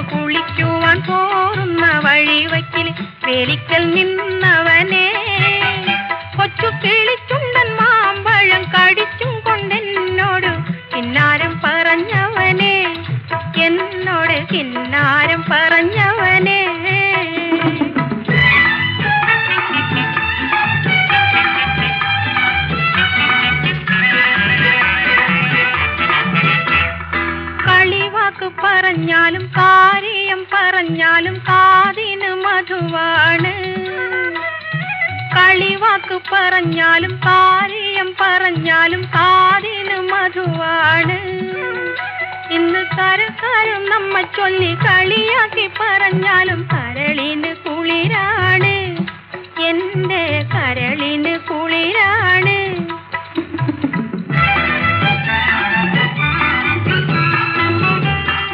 കുളിക്കുവാൻ പോറുന്ന വഴിവയ്ക്കിൽ വേലിക്കൽ നിന്നവനെ കൊച്ചു കിളിച്ചുണ്ടൻ മാമ്പഴം കടിച്ചും കൊണ്ടെന്നോട് കിന്നാരം പറഞ്ഞവനെ എന്നോട് കിന്നാരം പറഞ്ഞവനെ കളിവാക്ക് പറഞ്ഞാലും കാര്യം പറഞ്ഞാലും കാതിന് മധുവാണ് കളിവാക്ക് പറഞ്ഞാലും കാര്യം പറഞ്ഞാലും കാതിന് മധുവാണ് ഇന്ന് കരക്കാരും നമ്മ ചൊല്ലി കളിയാക്കി പറഞ്ഞാലും കരളിന് കുളിരാണ് എന്റെ കരളിന് കുളിരാണ്